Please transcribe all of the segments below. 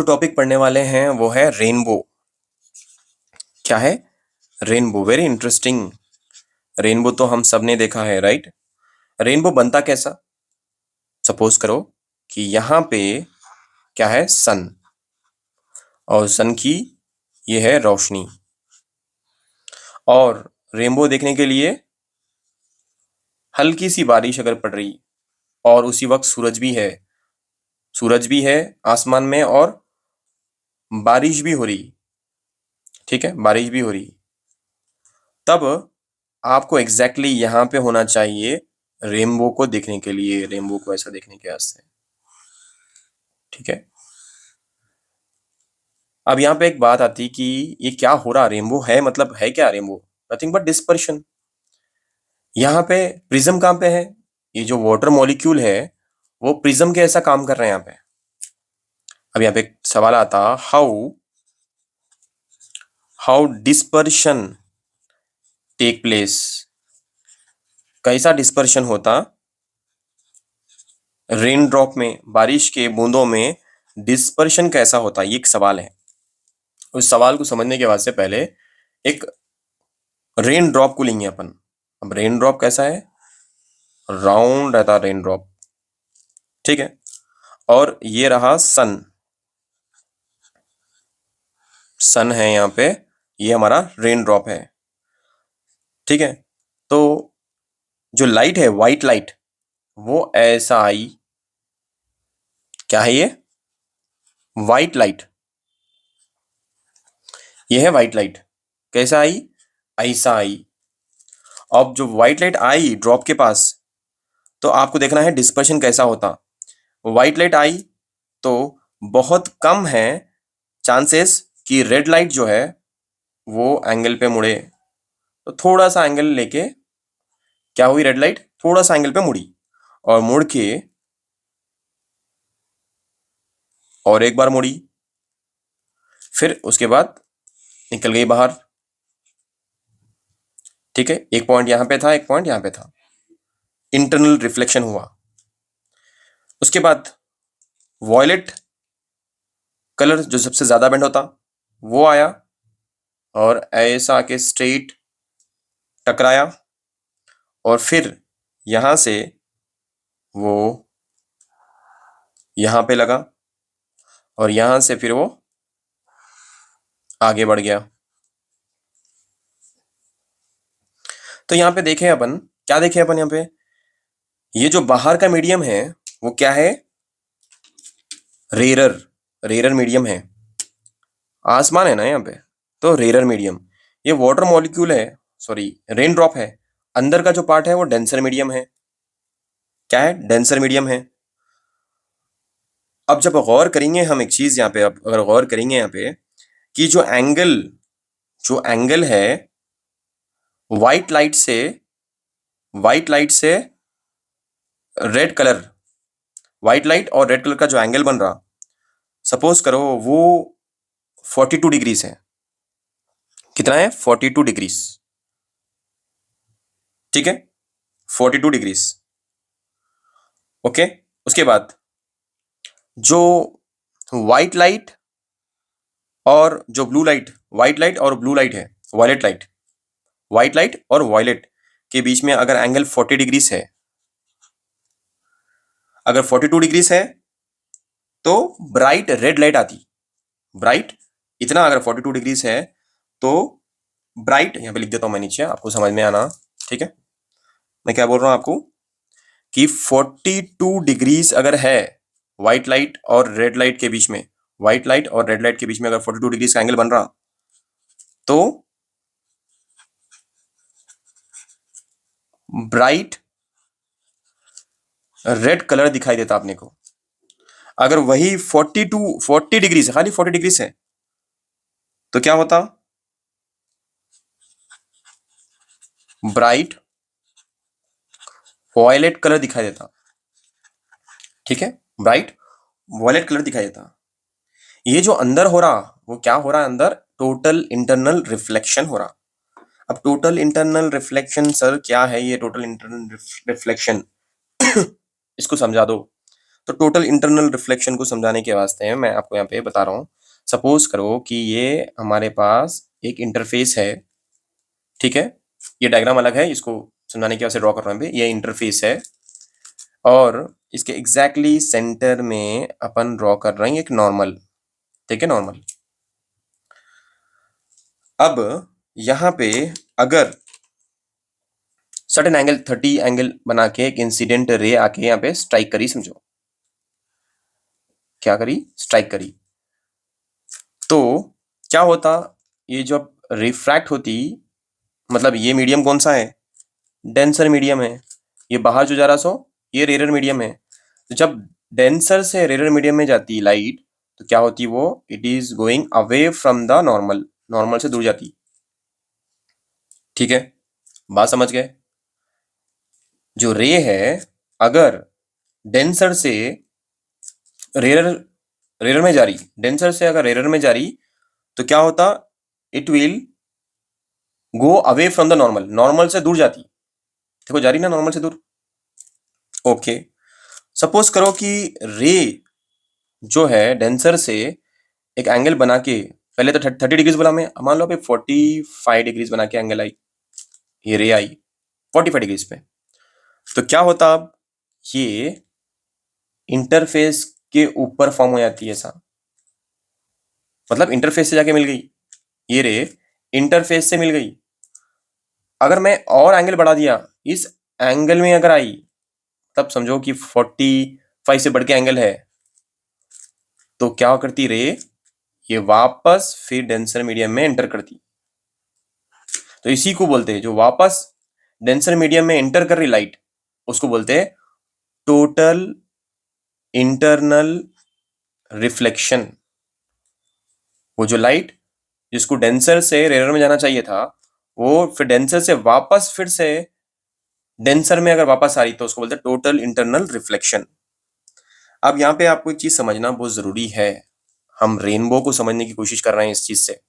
Topic पढ़ने वाले हैं वो है रेनबो। क्या है? Rainbow, very interesting. रेनबो तो हम सब ने देखा है, राइट? रेनबो बनता कैसा? सपोज करो कि यहाँ पे क्या है, सन, और सन की ये है रोशनी, और रेनबो देखने के लिए हल्की सी बारिश अगर पड़ रही और उसी वक्त सूरज भी है आसमान में, और बारिश भी हो रही, ठीक है, बारिश भी हो रही, तब आपको एग्जैक्टली यहाँ पे होना चाहिए रेनबो को देखने के लिए, रेनबो को ऐसा देखने के वास्ते, ठीक है। अब यहाँ पे एक बात आती कि ये क्या हो रहा, रेनबो है मतलब है क्या रेनबो? Nothing but dispersion. यहाँ पे प्रिज्म कहाँ पे है? ये जो वाटर मॉलिक्यूल है वो प्रिज्म के ऐसा काम कर रहे हैं यहाँ पे। अब यहाँ पे एक सवाल आता, how how dispersion take place. कैसा डिस्पर्शन होता रेन ड्रॉप में, बारिश के बूंदों में डिस्पर्शन कैसा होता, ये एक सवाल है। उस सवाल को समझने के बाद से पहले एक रेन ड्रॉप को लेंगे अपन। अब रेन ड्रॉप कैसा है? राउंड रहता रेन ड्रॉप, ठीक है। और ये रहा सन, सन है यहाँ पे, ये हमारा रेन ड्रॉप है, ठीक है। तो जो लाइट है, व्हाइट लाइट, वो ऐसा आई। क्या है ये? White light. ये है व्हाइट लाइट। कैसा आई? ऐसा आई। अब जो व्हाइट लाइट आई ड्रॉप के पास, तो आपको देखना है डिस्पर्शन कैसा होता। व्हाइट लाइट आई तो बहुत कम है चांसेस कि रेड लाइट जो है वो एंगल पे मुड़े। तो थोड़ा सा एंगल लेके क्या हुई, रेड लाइट थोड़ा सा एंगल पे मुड़ी, और मुड़ के और एक बार मुड़ी, फिर उसके बाद निकल गई बाहर, ठीक है। एक पॉइंट यहां पे था, एक पॉइंट यहां पे था, इंटरनल रिफ्लेक्शन हुआ। उसके बाद वॉयलेट कलर जो सबसे ज्यादा बेंड होता वो आया, और ऐसा आके स्ट्रेट टकराया, और फिर यहां से वो यहां पे लगा, और यहां से फिर वो आगे बढ़ गया। तो यहाँ पे देखें अपन, क्या देखें अपन यहाँ पे, ये जो बाहर का मीडियम है वो क्या है? रेरर, रेरर मीडियम है। आसमान है ना यहाँ पे, तो रेरर मीडियम। ये वाटर मॉलिक्यूल है, सॉरी रेन ड्रॉप है, अंदर का जो पार्ट है वो डेंसर मीडियम है। क्या है? डेंसर मीडियम है। अब जब गौर करेंगे हम एक चीज यहाँ पे, अब अगर गौर करेंगे यहाँ पे कि जो एंगल है व्हाइट लाइट से, व्हाइट लाइट से रेड कलर, व्हाइट लाइट और रेड कलर का जो एंगल बन रहा, सपोज करो वो 42 डिग्रीज है। कितना है? 42 डिग्रीज, ठीक है, 42 डिग्रीज। ओके। उसके बाद जो व्हाइट लाइट और जो ब्लू लाइट, व्हाइट लाइट और ब्लू लाइट है, वायलेट लाइट, व्हाइट लाइट और वायलेट के बीच में अगर एंगल 40 डिग्रीज है, अगर 42 डिग्रीज है तो ब्राइट रेड लाइट आती। ब्राइट इतना अगर 42 डिग्रीज है तो ब्राइट, यहां पे लिख देता हूं मैं नीचे आपको समझ में आना, ठीक है। मैं क्या बोल रहा हूं आपको कि 42 डिग्रीज अगर है व्हाइट लाइट और रेड लाइट के बीच में, व्हाइट लाइट और रेड लाइट के बीच में अगर 42 डिग्रीज का एंगल बन रहा, तो ब्राइट रेड कलर दिखाई देता अपने को। अगर वही 40 डिग्री से, खाली 40 डिग्री से, तो क्या होता? ब्राइट वॉयलेट कलर दिखाई देता, ठीक है, ब्राइट वॉयलेट कलर दिखाई देता। ये जो अंदर हो रहा वो क्या हो रहा है? अंदर टोटल इंटरनल रिफ्लेक्शन हो रहा। अब टोटल इंटरनल रिफ्लेक्शन सर क्या है? ये टोटल इंटरनल रिफ्लेक्शन इसको समझा दो। तो टोटल इंटरनल रिफ्लेक्शन को समझाने के वास्ते मैं आपको यहाँ पे बता रहा हूँ। सपोज करो कि ये हमारे पास एक इंटरफेस है, ठीक है। ये डायग्राम अलग है, इसको समझाने के वास्ते ड्रॉ कर रहा हूँ। ये इंटरफेस है और इसके एग्जैक्टली सेंटर में अपन ड्रॉ कर रहे हैं एक नॉर्मल, ठीक है, नॉर्मल। अब यहाँ पे अगर सर्टेन एंगल 30 एंगल बना के एक इंसिडेंट रे आके यहाँ पे स्ट्राइक करी, समझो क्या करी, स्ट्राइक करी, तो क्या होता, ये जब रिफ्रैक्ट होती, मतलब ये मीडियम कौन सा है, डेंसर मीडियम है, ये बाहर जो जा रहा सो ये रेयर मीडियम है। तो जब डेंसर से रेयर मीडियम में जाती लाइट, तो क्या होती वो, it is going away from the normal, normal से दूर जाती, ठीक है, बात समझ गए। जो रे है अगर डेंसर से रेयर, रेयर में जा रही, डेंसर से अगर रेयर में जा रही, तो क्या होता, it will go away from the normal, normal से दूर जाती, देखो जा रही ना नॉर्मल से दूर। ओके, सपोज करो कि रे जो है डेंसर से एक एंगल बना के, पहले तो 30 डिग्रीज बोला मैं, मान लो अभी 45 डिग्रीज बना के एंगल आई, ये रे आई 45 डिग्रीज पे, तो क्या होता, अब ये इंटरफेस के ऊपर फॉर्म हो जाती है ऐसा, मतलब इंटरफेस से जाके मिल गई, ये रे इंटरफेस से मिल गई। अगर मैं और एंगल बढ़ा दिया, इस एंगल में अगर आई, तब समझो कि 45 से बढ़ के एंगल है, तो क्या करती रे, ये वापस फिर डेंसर मीडियम में एंटर करती। तो इसी को बोलते हैं, जो वापस डेंसर मीडियम में एंटर कर रही लाइट, उसको बोलते हैं टोटल इंटरनल रिफ्लेक्शन। वो जो लाइट जिसको डेंसर से रेयर में जाना चाहिए था, वो फिर डेंसर से वापस फिर से डेंसर में अगर वापस आ रही, तो उसको बोलते हैं टोटल इंटरनल रिफ्लेक्शन। अब यहाँ पे आपको एक चीज समझना बहुत जरूरी है, हम रेनबो को समझने की कोशिश कर रहे हैं इस चीज से।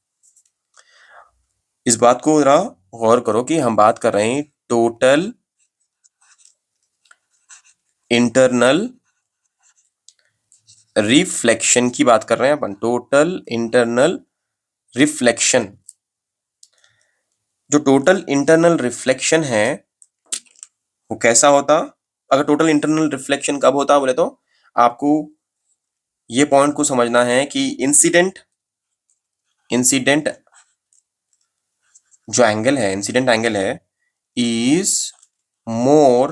इस बात को जरा गौर करो कि हम बात कर रहे हैं टोटल इंटरनल रिफ्लेक्शन की बात कर रहे हैं अपन, टोटल इंटरनल रिफ्लेक्शन। जो टोटल इंटरनल रिफ्लेक्शन है वो कैसा होता, अगर टोटल इंटरनल रिफ्लेक्शन कब होता बोले तो आपको ये पॉइंट को समझना है कि इंसिडेंट, इंसिडेंट जो एंगल है, इंसिडेंट एंगल है is more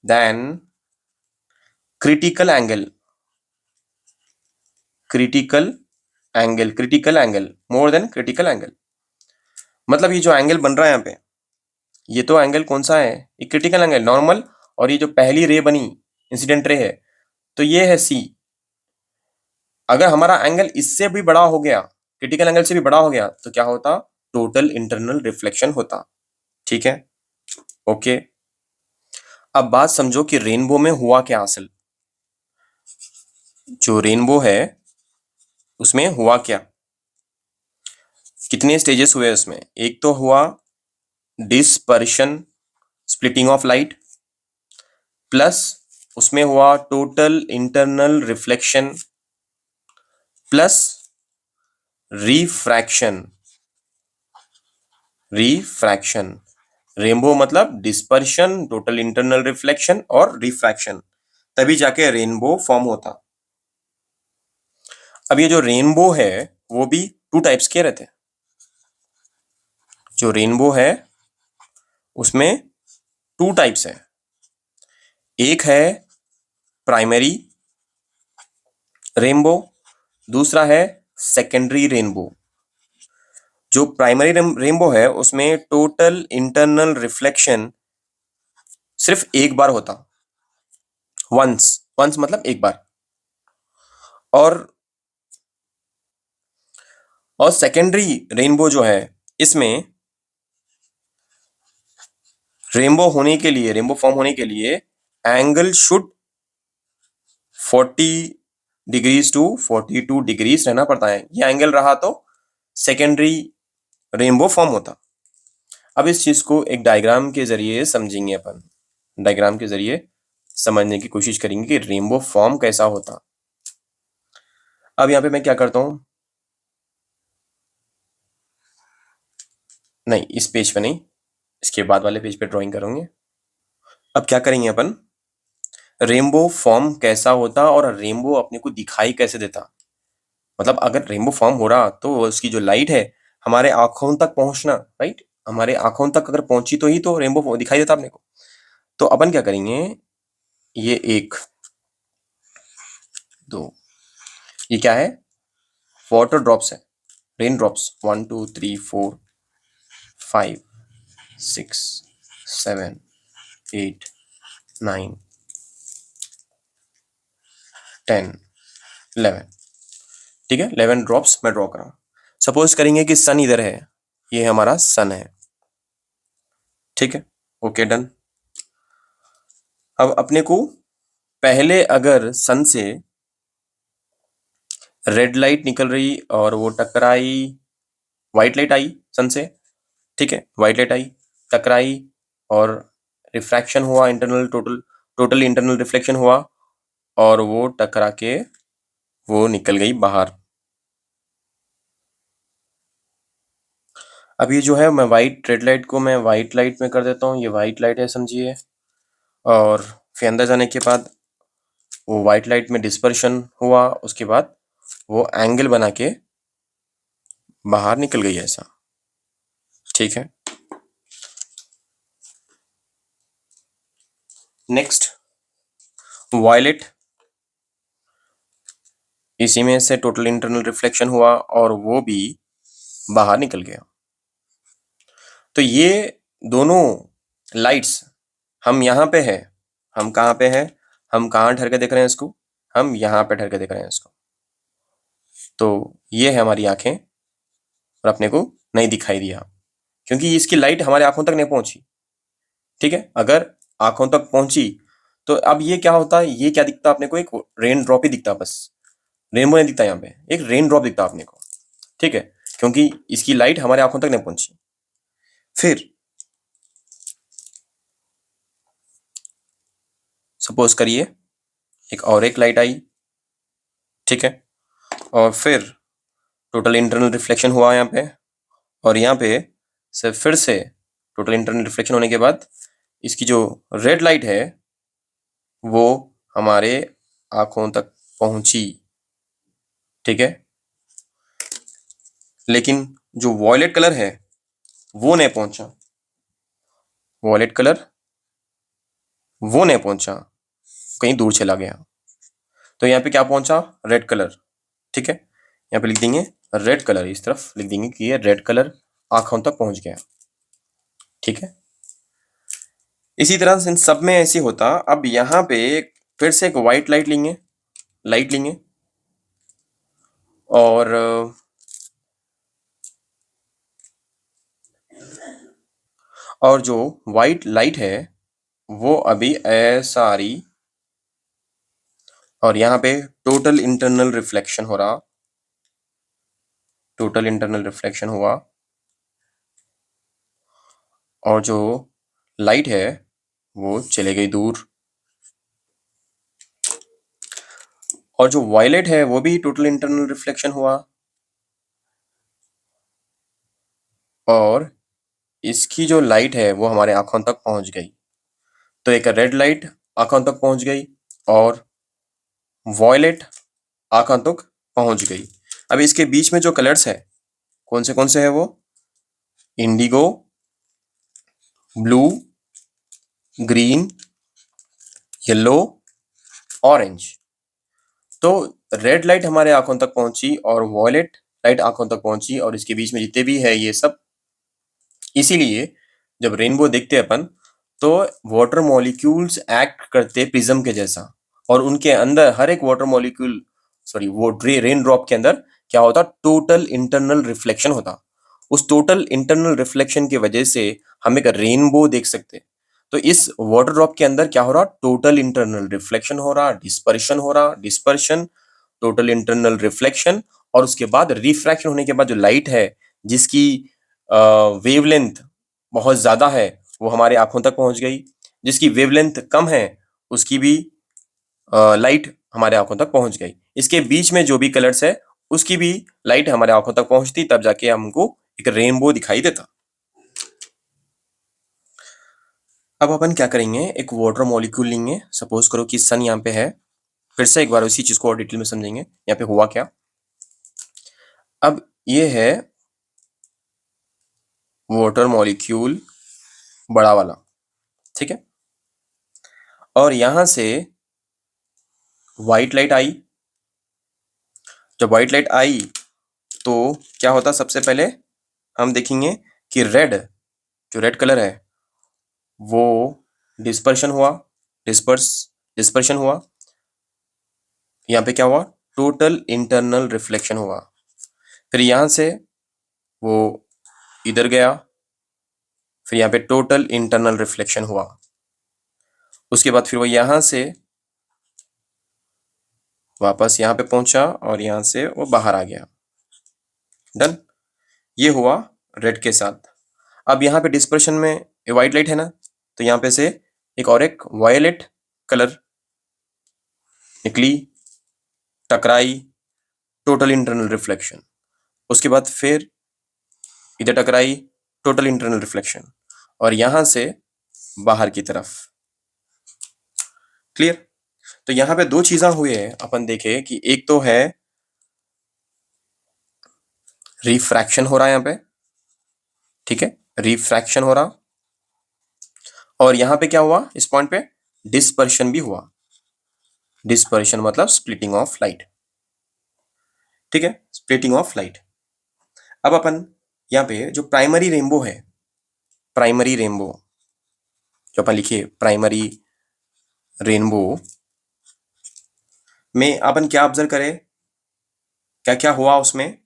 than critical angle, critical angle, critical angle more than critical angle. मतलब ये जो एंगल बन रहा है यहाँ पे, ये तो एंगल कौन सा है, ये क्रिटिकल एंगल नॉर्मल, और ये जो पहली रे बनी इंसिडेंट रे है, तो ये है सी। अगर हमारा एंगल इससे भी बड़ा हो गया, क्रिटिकल एंगल से भी बड़ा हो गया, तो क्या होता, टोटल इंटरनल रिफ्लेक्शन होता, ठीक है। ओके, अब बात समझो कि रेनबो में हुआ क्या असल, जो रेनबो है उसमें हुआ क्या, कितने स्टेजेस हुए उसमें। एक तो हुआ dispersion, splitting of light, plus उसमें हुआ total internal reflection, plus refraction, refraction. Rainbow मतलब डिस्पर्शन, टोटल इंटरनल रिफ्लेक्शन और रिफ्रैक्शन, तभी जाके रेनबो फॉर्म होता। अब ये जो रेनबो है वो भी टू टाइप्स के रहते हैं। जो रेनबो है उसमें टू टाइप्स है, एक है प्राइमरी रेनबो, दूसरा है सेकेंडरी रेनबो। जो प्राइमरी रेनबो है उसमें टोटल इंटरनल रिफ्लेक्शन सिर्फ एक बार होता, वंस, वंस मतलब एक बार। और सेकेंडरी रेनबो जो है, इसमें रेनबो होने के लिए, रेनबो फॉर्म होने के लिए angle should 40 degrees to 42 degrees रहना पड़ता है। ये एंगल रहा तो सेकेंडरी रेनबो फॉर्म होता। अब इस चीज को एक डायग्राम के जरिए समझेंगे अपन, डायग्राम के जरिए समझने की कोशिश करेंगे कि रेनबो फॉर्म कैसा होता। अब यहाँ पे मैं क्या करता हूँ, नहीं इस पेज पे नहीं, इसके बाद वाले पेज पे ड्राइंग करेंगे। अब क्या करेंगे अपन, रेनबो फॉर्म कैसा होता और रेनबो अपने को दिखाई कैसे देता। मतलब अगर रेनबो फॉर्म हो रहा तो उसकी जो लाइट है हमारे आंखों तक पहुंचना, राइट, हमारे आंखों तक अगर पहुंची तो ही तो रेनबो दिखाई देता अपने को। तो अपन क्या करेंगे, ये एक, दो, ये क्या है, वाटर ड्रॉप्स है, रेन ड्रॉप्स, 1 2 3 4 5 6 7 8 9 10 11, ठीक है, 11 ड्रॉप्स मैं ड्रॉ कर रहा हूँ। सपोज करेंगे कि सन इधर है, ये हमारा सन है, ठीक है, ओके डन। अब अपने को पहले अगर सन से रेड लाइट निकल रही और वो टकराई, व्हाइट लाइट आई सन से, ठीक है, व्हाइट लाइट आई, टकराई और रिफ्रैक्शन हुआ, इंटरनल टोटल इंटरनल रिफ्लेक्शन हुआ और वो टकरा के वो निकल गई बाहर। अब ये जो है मैं वाइट रेड लाइट को मैं वाइट लाइट में कर देता हूँ, ये वाइट लाइट है समझिए, और फिर अंदर जाने के बाद वो वाइट लाइट में डिस्पर्शन हुआ, उसके बाद वो एंगल बना के बाहर निकल गई ऐसा, ठीक है। नेक्स्ट वायलेट, इसी में से टोटल इंटरनल रिफ्लेक्शन हुआ और वो भी बाहर निकल गया। तो ये दोनों लाइट्स, हम यहाँ पे है, हम कहाँ पे हैं, हम कहाँ ठहर के देख रहे हैं इसको, हम यहाँ पे ठहर के देख रहे हैं इसको। तो ये है हमारी आंखें और अपने को नहीं दिखाई दिया क्योंकि इसकी लाइट हमारे आंखों तक नहीं पहुंची, ठीक है। अगर आंखों तक पहुंची तो अब ये क्या होता है, ये क्या दिखता अपने को, एक रेन ड्रॉप ही दिखता, बस रेनबो नहीं दिखता, यहाँ पे एक रेन ड्रॉप दिखता अपने को, ठीक है, क्योंकि इसकी लाइट हमारे आंखों तक नहीं पहुंची। फिर सपोज करिए एक लाइट आई, ठीक है, और फिर टोटल इंटरनल रिफ्लेक्शन हुआ यहाँ पे, और यहाँ पे से फिर से टोटल इंटरनल रिफ्लेक्शन होने के बाद इसकी जो रेड लाइट है वो हमारे आंखों तक पहुंची, ठीक है, लेकिन जो वॉयलेट कलर है वो नहीं पहुंचा, वॉयलेट कलर वो नहीं पहुंचा, कहीं दूर चला गया। तो यहाँ पे क्या पहुंचा, रेड कलर, ठीक है, यहाँ पे लिख देंगे रेड कलर, इस तरफ लिख देंगे कि ये रेड कलर आंखों तक पहुंच गया, ठीक है। इसी तरह इन सब में ऐसे होता। अब यहाँ पे फिर से एक व्हाइट लाइट लेंगे, लाइट लेंगे, और जो व्हाइट लाइट है वो अभी ऐसा आ रही और यहाँ पे टोटल इंटरनल रिफ्लेक्शन हो रहा, टोटल इंटरनल रिफ्लेक्शन हुआ और जो लाइट है वो चले गई दूर, और जो वायलेट है वो भी टोटल इंटरनल रिफ्लेक्शन हुआ और इसकी जो लाइट है वो हमारे आंखों तक पहुंच गई। तो एक रेड लाइट आंखों तक पहुंच गई और वॉयलेट आंखों तक पहुंच गई। अब इसके बीच में जो कलर्स है कौन से है वो, Indigo, blue, green, yellow, orange. तो रेड लाइट हमारे आंखों तक पहुंची और वॉयलेट लाइट आंखों तक पहुंची और इसके बीच में जितने भी है ये सब, इसीलिए जब रेनबो देखते हैं अपन तो वाटर मॉलिक्यूल्स एक्ट करते प्रिज्म के जैसा, और उनके अंदर हर एक वाटर मॉलिक्यूल, सॉरी वो रेन ड्रॉप के अंदर क्या होता, टोटल इंटरनल रिफ्लेक्शन होता। उस टोटल इंटरनल रिफ्लेक्शन की वजह से हम एक रेनबो देख सकते। तो इस वाटर ड्रॉप के अंदर क्या हो रहा, टोटल इंटरनल रिफ्लेक्शन हो रहा, डिस्पर्शन हो रहा, डिस्पर्शन, टोटल इंटरनल रिफ्लेक्शन, और उसके बाद रिफ्रैक्शन होने के बाद जो लाइट है जिसकी वेवलेंथ बहुत ज्यादा है वो हमारे आंखों तक पहुंच गई, जिसकी वेवलेंथ कम है उसकी भी लाइट हमारे आंखों तक पहुंच गई। इसके बीच में जो भी कलर्स है उसकी भी लाइट हमारे आंखों तक पहुंचती, तब जाके हमको एक रेनबो दिखाई देता। अब अपन क्या करेंगे, एक वाटर मॉलिक्यूल लेंगे। सपोज करो कि सन यहाँ पे है। फिर से एक बार उसी चीज को और डिटेल में समझेंगे यहाँ पे हुआ क्या। अब ये है वाटर मॉलिक्यूल बड़ा वाला, ठीक है। और यहां से व्हाइट लाइट आई। जब व्हाइट लाइट आई तो क्या होता, सबसे पहले हम देखेंगे कि जो रेड कलर है वो डिस्पर्शन हुआ। डिस्पर्शन हुआ। यहाँ पे क्या हुआ, टोटल इंटरनल रिफ्लेक्शन हुआ। फिर यहां से वो इधर गया, फिर यहाँ पे टोटल इंटरनल रिफ्लेक्शन हुआ। उसके बाद फिर वो यहां से वापस यहाँ पे पहुंचा और यहां से वो बाहर आ गया। डन। ये हुआ रेड के साथ। अब यहाँ पे डिस्पर्शन में व्हाइट लाइट है ना, तो यहाँ पे से एक वायलेट कलर निकली, टकराई, टोटल इंटरनल रिफ्लेक्शन। उसके बाद फिर इधर टकराई, टोटल इंटरनल रिफ्लेक्शन, और यहां से बाहर की तरफ। क्लियर। तो यहाँ पे दो चीजें हुई है, अपन देखे कि एक तो है रिफ्रैक्शन हो रहा है यहाँ पे, ठीक है, रिफ्रैक्शन हो रहा। और यहाँ पे क्या हुआ, इस पॉइंट पे डिस्पर्शन भी हुआ। डिस्पर्शन मतलब स्प्लिटिंग ऑफ लाइट, ठीक है, स्प्लिटिंग ऑफ लाइट। अब अपन यहाँ पे जो प्राइमरी रेनबो है, प्राइमरी रेनबो जो अपन लिखे प्राइमरी रेनबो में अपन क्या ऑब्जर्व करें, क्या क्या हुआ उसमें।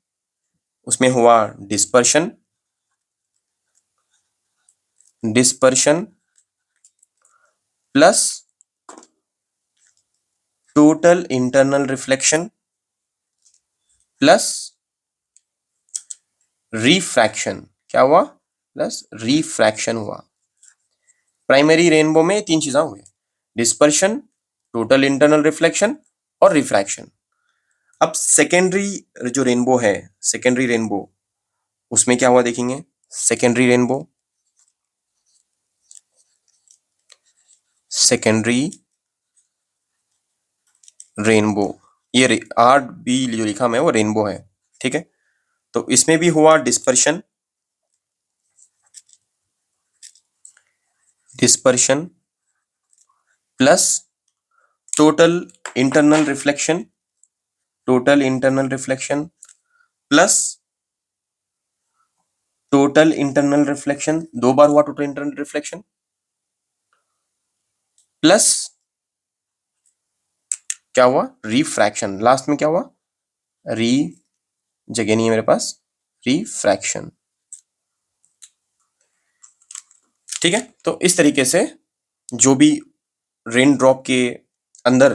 उसमें हुआ dispersion, dispersion plus total internal reflection plus refraction. क्या हुआ, प्लस रिफ्रैक्शन हुआ। प्राइमरी रेनबो में तीन चीजें हुई, डिस्पर्शन, टोटल इंटरनल रिफ्लेक्शन और रिफ्रैक्शन। अब सेकेंडरी जो रेनबो है, सेकेंडरी रेनबो, उसमें क्या हुआ देखेंगे। सेकेंडरी रेनबो, सेकेंडरी रेनबो, ये आर बी जो लिखा मैं वो रेनबो है, ठीक है। तो इसमें भी हुआ dispersion, dispersion plus total internal reflection, total internal reflection plus total internal reflection, दो बार हुआ टोटल इंटरनल रिफ्लेक्शन, प्लस क्या हुआ, रिफ्रैक्शन। लास्ट में क्या हुआ, री, जगह नहीं है मेरे पास, रिफ्रैक्शन, ठीक है। तो इस तरीके से जो भी रेन ड्रॉप के अंदर,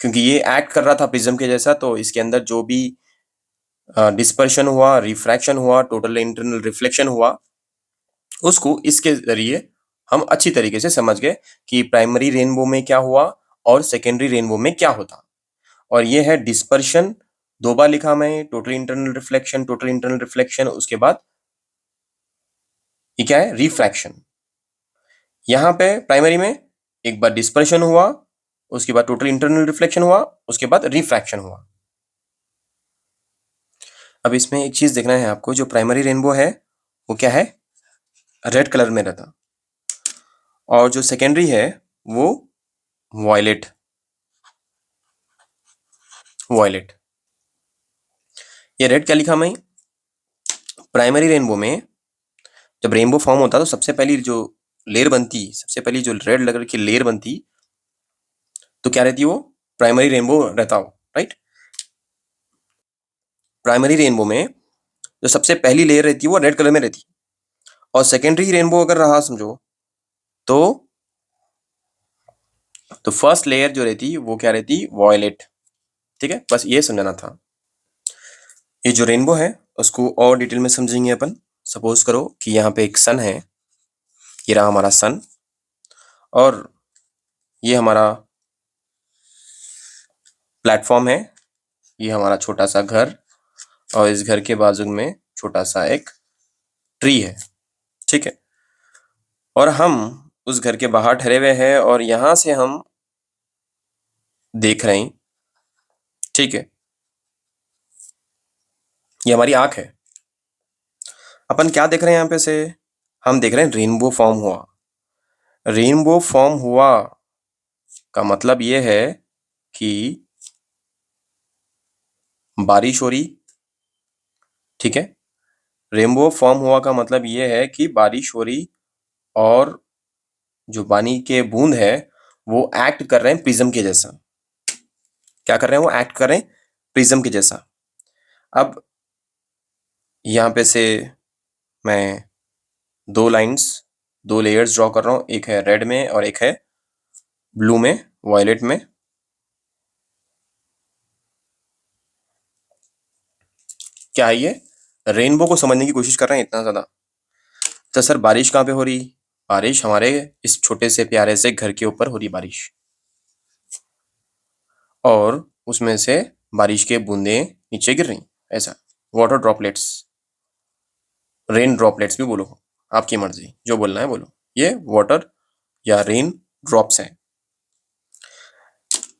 क्योंकि ये एक्ट कर रहा था प्रिज्म के जैसा, तो इसके अंदर जो भी डिस्पर्शन हुआ, रिफ्रैक्शन हुआ, टोटल इंटरनल रिफ्लेक्शन हुआ, उसको इसके जरिए हम अच्छी तरीके से समझ गए कि प्राइमरी रेनबो में क्या हुआ और सेकेंडरी रेनबो में क्या होता। और ये है डिस्पर्शन, दो बार लिखा मैं, total internal reflection, total internal reflection, उसके बाद ये क्या है, रिफ्रैक्शन। यहां पे प्राइमरी में एक बार डिस्पर्शन हुआ, उसके बाद टोटल इंटरनल रिफ्लेक्शन हुआ, उसके बाद रिफ्रैक्शन हुआ। अब इसमें एक चीज देखना है आपको, जो प्राइमरी रेनबो है वो क्या है, रेड कलर में रहता, और जो सेकेंडरी है वो वॉयलेट, वॉयलेट। ये रेड क्या लिखा मैं, प्राइमरी रेनबो में जब रेनबो फॉर्म होता तो सबसे पहली जो लेयर बनती, सबसे पहली जो रेड कलर की लेयर बनती, तो क्या रहती, वो प्राइमरी रेनबो रहता हो, राइट। प्राइमरी रेनबो में जो सबसे पहली लेयर रहती है वो रेड कलर में रहती, और सेकेंडरी रेनबो अगर रहा समझो, तो फर्स्ट लेयर जो रहती वो क्या रहती, वॉयलेट, ठीक है। बस ये समझना था। ये जो रेनबो है उसको और डिटेल में समझेंगे अपन। सपोज करो कि यहाँ पे एक सन है, ये रहा हमारा सन, और ये हमारा प्लेटफॉर्म है, ये हमारा छोटा सा घर, और इस घर के बाजू में छोटा सा एक ट्री है, ठीक है। और हम उस घर के बाहर ठहरे हुए हैं और यहां से हम देख रहे हैं, ठीक है, ये हमारी आंख है। अपन क्या देख रहे हैं यहाँ पे से? हम देख रहे हैं रेनबो फॉर्म हुआ। रेनबो फॉर्म हुआ का मतलब ये है कि बारिश हो रही, ठीक है। रेनबो फॉर्म हुआ का मतलब ये है कि बारिश हो रही, और जो पानी के बूंद है वो एक्ट कर रहे हैं प्रिज्म के जैसा। क्या कर रहे हैं? वो एक्ट कर रहे हैं प्रिज्म के जैसा। अब यहाँ पे से मैं दो लाइंस, दो लेयर्स ड्रॉ कर रहा हूँ, एक है रेड में और एक है ब्लू में, वायलेट में। क्या है ये? रेनबो को समझने की कोशिश कर रहे हैं इतना ज्यादा। तो सर बारिश कहाँ पे हो रही? बारिश हमारे इस छोटे से प्यारे से घर के ऊपर हो रही बारिश, और उसमें से बारिश के बूंदे नीचे गिर रही, ऐसा। वाटर ड्रॉपलेट्स, रेन ड्रॉपलेट्स भी बोलो, आपकी मर्जी, जो बोलना है बोलो। ये वाटर या रेन ड्रॉप्स हैं।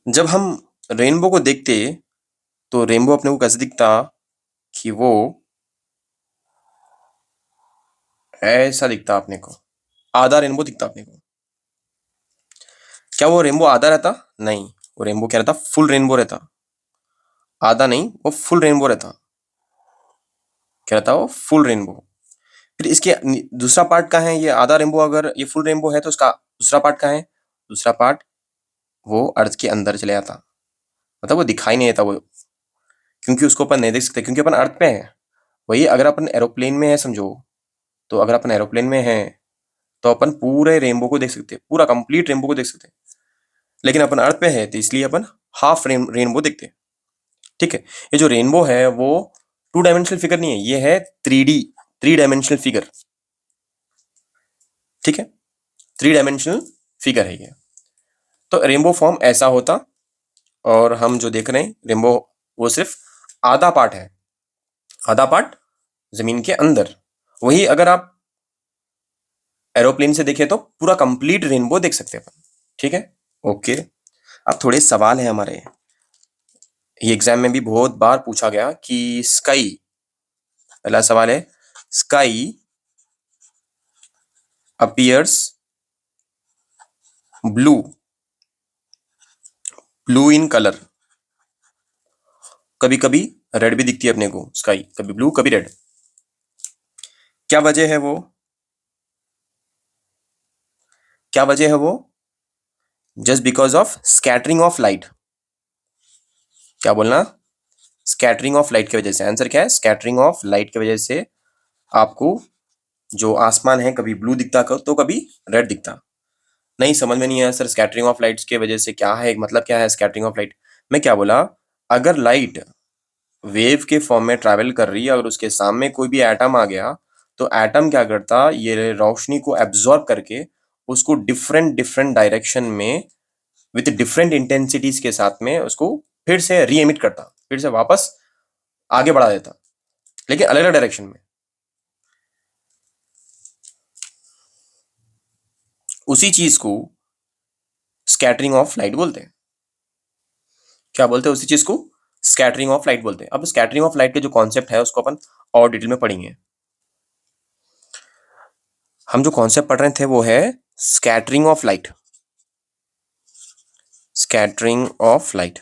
जब हम रेनबो को देखते तो रेनबो अपने को कैसे दिखता कि वो ऐसा दिखता अपने को, आधा रेनबो दिखता अपने को। क्या वो रेनबो आधा रहता? नहीं, वो रेनबो क्या रहता? फुल रेनबो रहता। आधा नहीं, वो फुल रेनबो रहता। क्या रहता? वो फुल रेनबो। फिर इसके दूसरा पार्ट कहाँ है? ये आधा रेनबो अगर ये फुल रेनबो है तो उसका दूसरा पार्ट कहाँ है? दूसरा पार्ट वो अर्थ के अंदर चले जाता, मतलब वो दिखाई नहीं देता वो, क्योंकि उसको अपन नहीं देख सकते, क्योंकि अपन अर्थ पे है। वही अगर अपन एरोप्लेन में है समझो, तो अगर अपन एरोप्लेन में है तो अपन पूरे रेनबो को देख सकते हैं, पूरा कंप्लीट रेनबो को देख सकते हैं। लेकिन अपन अर्थ पे है तो इसलिए अपन हाफ रेनबो देखते हैं, ठीक है। ये जो रेनबो है वो टू डायमेंशनल फिगर नहीं है, ये है 3D, थ्री डायमेंशनल फिगर, ठीक है। थ्री डायमेंशनल फिगर है ये। तो रेनबो फॉर्म ऐसा होता, और हम जो देख रहे हैं रेनबो, वो सिर्फ आधा पार्ट है, आधा पार्ट जमीन के अंदर। वही अगर आप एरोप्लेन से देखें तो पूरा कंप्लीट रेनबो देख सकते हैं अपन, ठीक है। ओके, अब थोड़े सवाल है हमारे। ये एग्जाम में भी बहुत बार पूछा गया कि स्काई, पहला सवाल है, sky appears blue, blue in colour. कभी कभी रेड भी दिखती है अपने को स्काई, कभी ब्लू कभी रेड। क्या वजह है वो? क्या वजह है वो? Just because of scattering of light. क्या बोलना? स्कैटरिंग ऑफ लाइट की वजह से। आंसर क्या है? स्कैटरिंग ऑफ लाइट की वजह से आपको जो आसमान है कभी ब्लू दिखता तो कभी रेड दिखता। नहीं समझ में नहीं आया सर, स्कैटरिंग ऑफ लाइट्स की वजह से क्या है, मतलब क्या है स्कैटरिंग ऑफ लाइट? मैं क्या बोला, अगर लाइट वेव के फॉर्म में ट्रैवल कर रही है, अगर उसके सामने कोई भी एटम आ गया, तो एटम क्या करता, ये रोशनी को एब्जॉर्ब करके उसको डिफरेंट डिफरेंट डायरेक्शन में विथ डिफरेंट इंटेंसिटीज के साथ में उसको फिर से री एमिट करता, फिर से वापस आगे बढ़ा देता, लेकिन अलग अलग डायरेक्शन में। उसी चीज को स्कैटरिंग ऑफ लाइट बोलते हैं। क्या बोलते हैं उसी चीज को? स्कैटरिंग ऑफ लाइट बोलते हैं। अब स्कैटरिंग ऑफ लाइट के जो कॉन्सेप्ट है उसको अपन और डिटेल में पढ़ेंगे। हम जो कॉन्सेप्ट पढ़ रहे थे वो है scattering of light, scattering of light.